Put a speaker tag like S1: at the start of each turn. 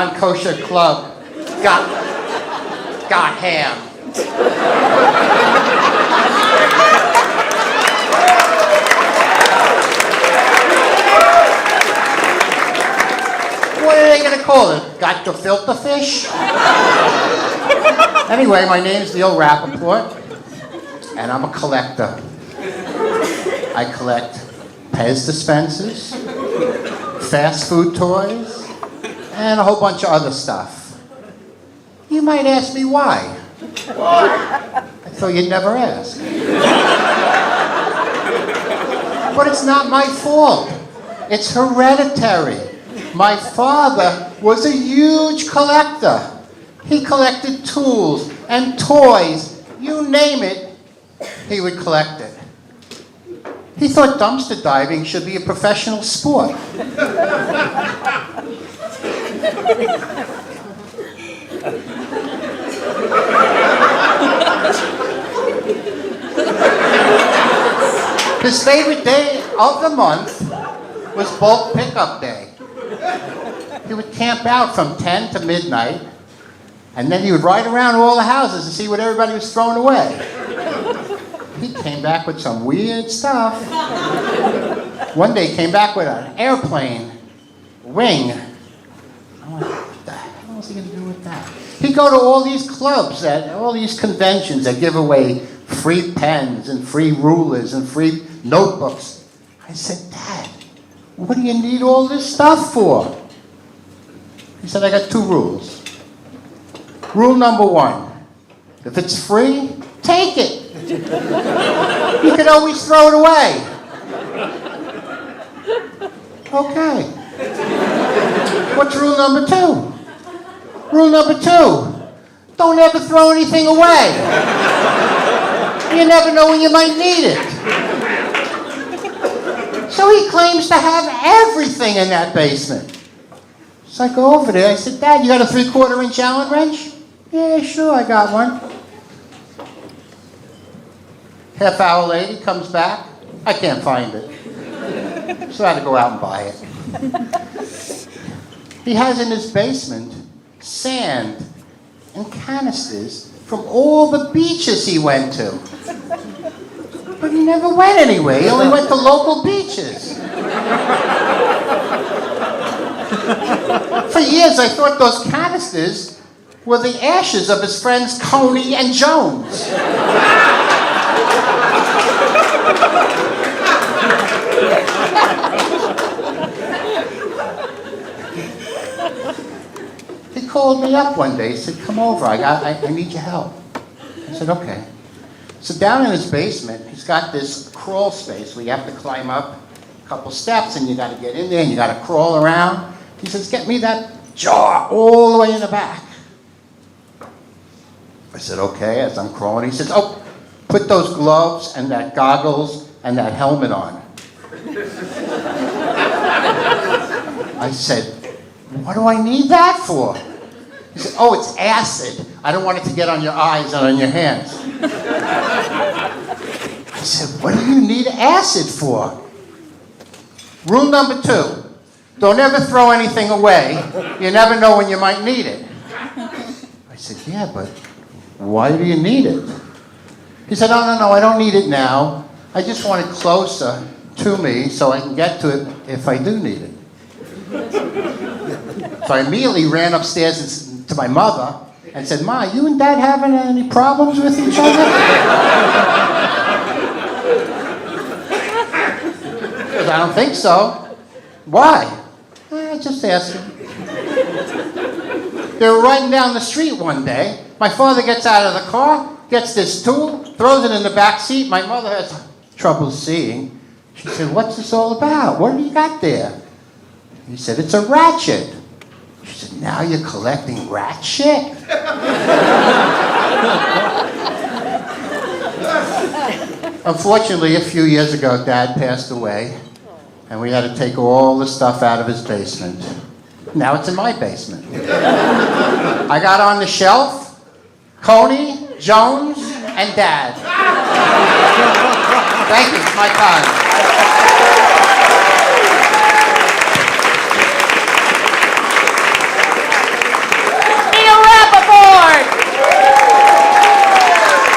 S1: non-kosher club got ham. What are they going to call it? Got the filter fish? Anyway, my name's Neil Rappaport, and I'm a collector. I collect Pez dispensers, fast food toys, and a whole bunch of other stuff. You might ask me why. I thought you'd never ask. But it's not my fault. It's hereditary. My father was a huge collector. He collected tools and toys. You name it, he would collect it. He thought dumpster diving should be a professional sport. His favorite day of the month was bulk pickup day. He would camp out from 10 to midnight, and then he would ride around all the houses and see what everybody was throwing away. He came back with some weird stuff. One day he came back with an airplane wing. I'm like, what the hell is he going to do with that? He'd go to all these clubs, all these conventions that give away free pens and free rulers and free notebooks. I said, Dad, what do you need all this stuff for? He said, I got 2 rules. Rule number 1, if it's free, take it. You can always throw it away. Okay. What's rule number 2? Rule number 2, don't ever throw anything away. You never know when you might need it. So he claims to have everything in that basement. So I go over there, I said, Dad, you got a 3/4-inch Allen wrench? Yeah, sure, I got one. Half hour later, he comes back. I can't find it. So I had to go out and buy it. He has in his basement sand and canisters from all the beaches he went to. But he never went anywhere. He only went to local beaches. For years, I thought those canisters were the ashes of his friends Coney and Jones. He called me up one day. He said, come over. I need your help. I said, okay. So down in his basement, he's got this crawl space where you have to climb up a couple steps and you got to get in there and you got to crawl around. He says, get me that jar all the way in the back. I said, okay, as I'm crawling. He says, oh, put those gloves and that goggles and that helmet on. I said, what do I need that for? He said, oh, it's acid. I don't want it to get on your eyes and on your hands. I said, what do you need acid for? Rule number 2, don't ever throw anything away. You never know when you might need it. I said, yeah, but why do you need it? He said, no, I don't need it now. I just want it closer to me so I can get to it if I do need it. So I immediately ran upstairs to my mother and said, Ma, you and Dad having any problems with each other? Because I don't think so. Why? Just asking. They were riding down the street one day. My father gets out of the car, gets this tool, throws it in the back seat. My mother has trouble seeing. She said, what's this all about? What have you got there? He said, it's a ratchet. She said, now you're collecting rat shit? Unfortunately, a few years ago, Dad passed away, and we had to take all the stuff out of his basement. Now it's in my basement. I got on the shelf, Coney, Jones, and Dad. Thank you, it's my time.